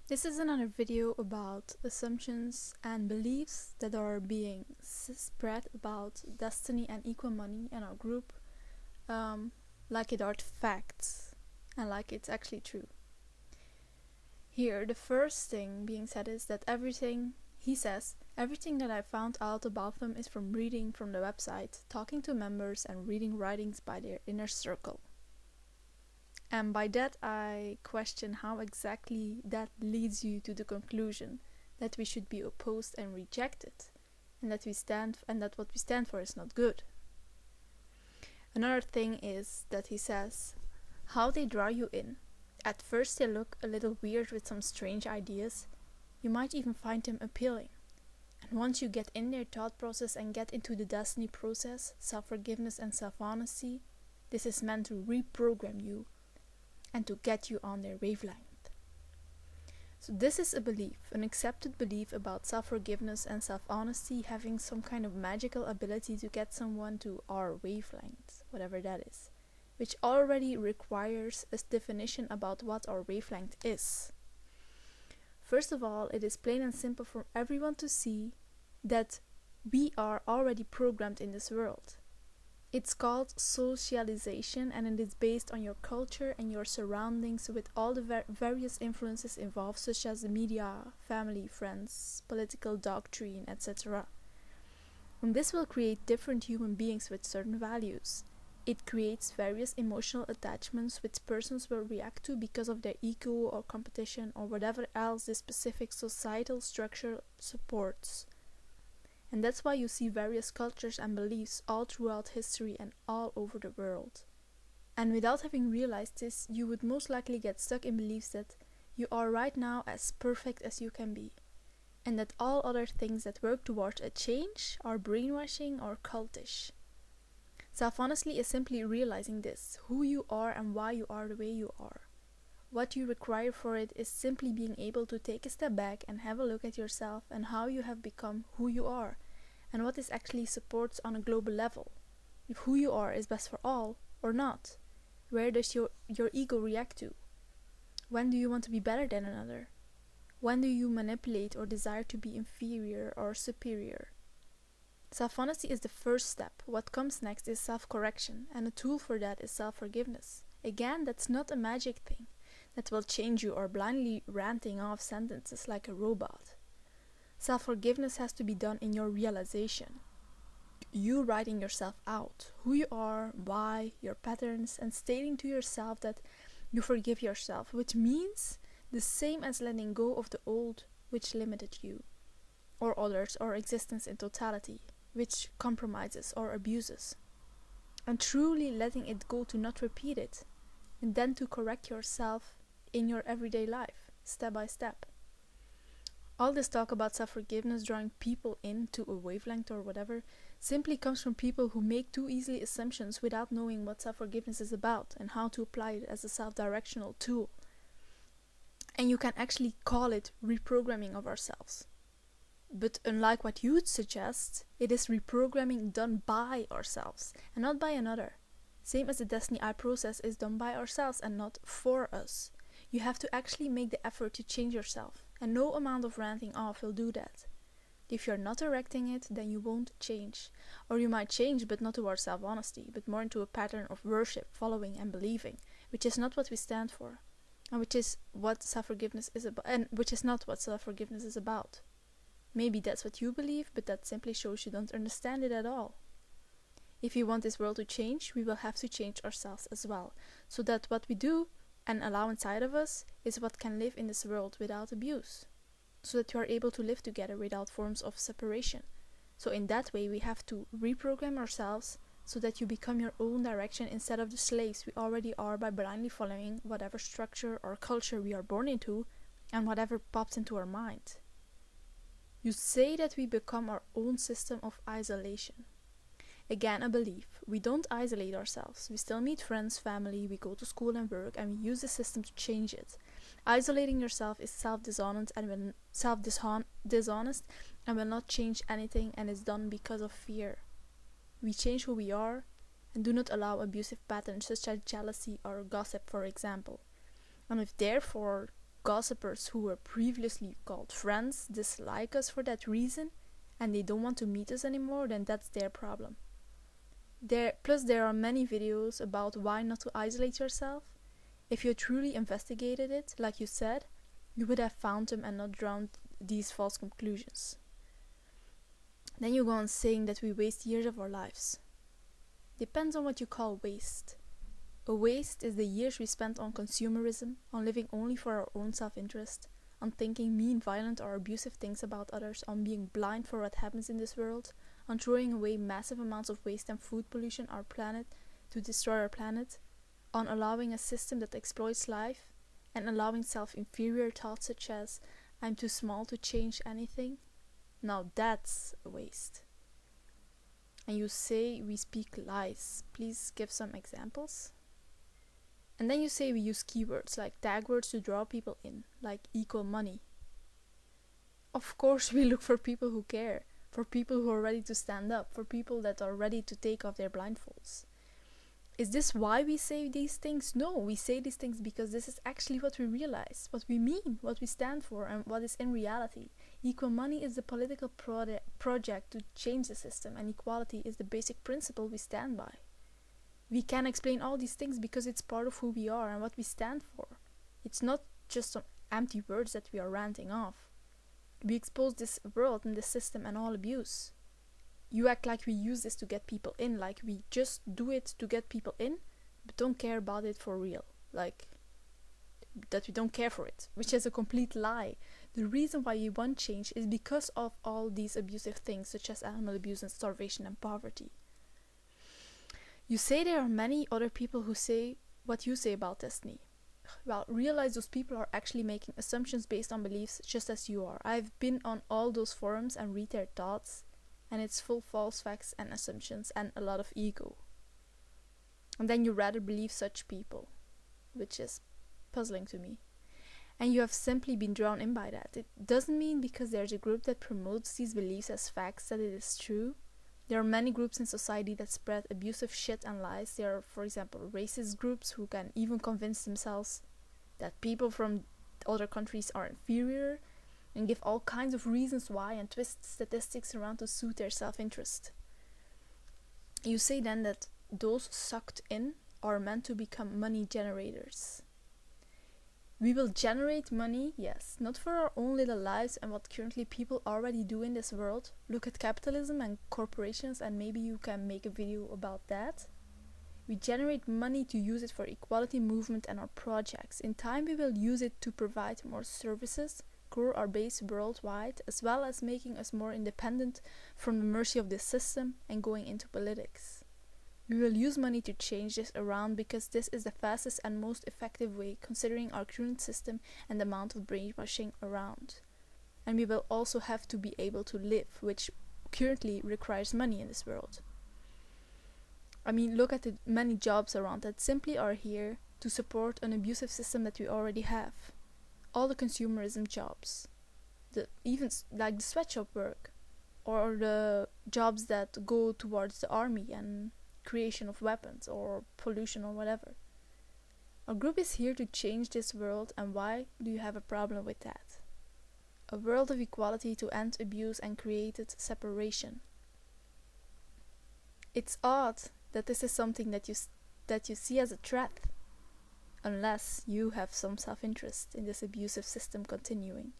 This is another video about assumptions and beliefs that are being spread about destiny and equal money in our group, like it are facts and like it's actually true. Here, the first thing being said is that everything that I found out about them is from reading from the website, talking to members, and reading writings by their inner circle. And by that I question how exactly that leads you to the conclusion that we should be opposed and rejected, and that what we stand for is not good. Another thing is that he says how they draw you in. At first they look a little weird with some strange ideas. You might even find them appealing. And once you get in their thought process and get into the destiny process, self-forgiveness and self-honesty, this is meant to reprogram you and to get you on their wavelength. So this is a belief, an accepted belief about self-forgiveness and self-honesty having some kind of magical ability to get someone to our wavelength, whatever that is, which already requires a definition about what our wavelength is. First of all, it is plain and simple for everyone to see that we are already programmed in this world. It's called socialization, and it is based on your culture and your surroundings with all the various influences involved, such as the media, family, friends, political doctrine, etc. And this will create different human beings with certain values. It creates various emotional attachments which persons will react to because of their ego or competition or whatever else this specific societal structure supports. And that's why you see various cultures and beliefs all throughout history and all over the world. And without having realized this, you would most likely get stuck in beliefs that you are right now as perfect as you can be, and that all other things that work towards a change are brainwashing or cultish. Self-honesty is simply realizing this, who you are and why you are the way you are. What you require for it is simply being able to take a step back and have a look at yourself and how you have become who you are, and what this actually supports on a global level. If who you are is best for all or not. Where does your ego react to? When do you want to be better than another? When do you manipulate or desire to be inferior or superior? Self-honesty is the first step. What comes next is self-correction, and a tool for that is self-forgiveness. Again, that's not a magic thing that will change you or blindly ranting off sentences like a robot. Self-forgiveness has to be done in your realization. You writing yourself out, who you are, why, your patterns, and stating to yourself that you forgive yourself, which means the same as letting go of the old which limited you, or others, or existence in totality, which compromises or abuses. And truly letting it go to not repeat it, and then to correct yourself in your everyday life, step by step. All this talk about self-forgiveness, drawing people into a wavelength or whatever, simply comes from people who make too easily assumptions without knowing what self-forgiveness is about and how to apply it as a self-directional tool. And you can actually call it reprogramming of ourselves. But unlike what you'd suggest, it is reprogramming done by ourselves and not by another. Same as the Destiny I process is done by ourselves and not for us. You have to actually make the effort to change yourself, and no amount of ranting off will do that. If you're not directing it, then you won't change. Or you might change, but not towards self-honesty, but more into a pattern of worship, following and believing, which is not what we stand for, and which is what self-forgiveness is about, and which is not what self-forgiveness is about. Maybe that's what you believe, but that simply shows you don't understand it at all. If we want this world to change, we will have to change ourselves as well, so that what we do and allow inside of us is what can live in this world without abuse, so that you are able to live together without forms of separation. So in that way we have to reprogram ourselves so that you become your own direction instead of the slaves we already are by blindly following whatever structure or culture we are born into and whatever pops into our mind. You say that we become our own system of isolation. Again, a belief. We don't isolate ourselves. We still meet friends, family, we go to school and work, and we use the system to change it. Isolating yourself is self-dishonest and will not change anything, and is done because of fear. We change who we are and do not allow abusive patterns such as jealousy or gossip, for example. And if therefore gossipers who were previously called friends dislike us for that reason and they don't want to meet us anymore, then that's their problem. Plus there are many videos about why not to isolate yourself. If you truly investigated it, like you said, you would have found them and not drawn these false conclusions. Then you go on saying that we waste years of our lives. Depends on what you call waste. A waste is the years we spent on consumerism, on living only for our own self-interest, on thinking mean, violent or abusive things about others, on being blind for what happens in this world, on throwing away massive amounts of waste and food pollution our planet to destroy our planet, on allowing a system that exploits life, and allowing self-inferior thoughts such as, I'm too small to change anything. Now that's a waste. And you say we speak lies. Please give some examples. And then you say we use keywords like tag words to draw people in, like equal money. Of course we look for people who care, for people who are ready to stand up, for people that are ready to take off their blindfolds. Is this why we say these things? No, we say these things because this is actually what we realize, what we mean, what we stand for, and what is in reality. Equal money is the political project to change the system, and equality is the basic principle we stand by. We can explain all these things because it's part of who we are and what we stand for. It's not just some empty words that we are ranting off. We expose this world and this system and all abuse. You act like we use this to get people in, like we just do it to get people in, but don't care about it for real. Like, that we don't care for it, which is a complete lie. The reason why you want change is because of all these abusive things, such as animal abuse and starvation and poverty. You say there are many other people who say what you say about Destiny. Well, realize those people are actually making assumptions based on beliefs just as you are. I've been on all those forums and read their thoughts, and it's full false facts and assumptions and a lot of ego. And then you rather believe such people, which is puzzling to me. And you have simply been drawn in by that. It doesn't mean because there's a group that promotes these beliefs as facts that it is true. There are many groups in society that spread abusive shit and lies. There are, for example, racist groups who can even convince themselves that people from other countries are inferior and give all kinds of reasons why and twist statistics around to suit their self-interest. You say then that those sucked in are meant to become money generators. We will generate money, yes, not for our own little lives and what currently people already do in this world. Look at capitalism and corporations, and maybe you can make a video about that. We generate money to use it for equality movement and our projects. In time we will use it to provide more services, grow our base worldwide, as well as making us more independent from the mercy of this system and going into politics. We will use money to change this around because this is the fastest and most effective way considering our current system and the amount of brainwashing around. And we will also have to be able to live, which currently requires money in this world. I mean, look at the many jobs around that simply are here to support an abusive system that we already have. All the consumerism jobs, even like the sweatshop work, or the jobs that go towards the army and creation of weapons or pollution or whatever. Our group is here to change this world, and why do you have a problem with that? A world of equality to end abuse and created separation. It's odd that this is something that you see as a threat, unless you have some self-interest in this abusive system continuing.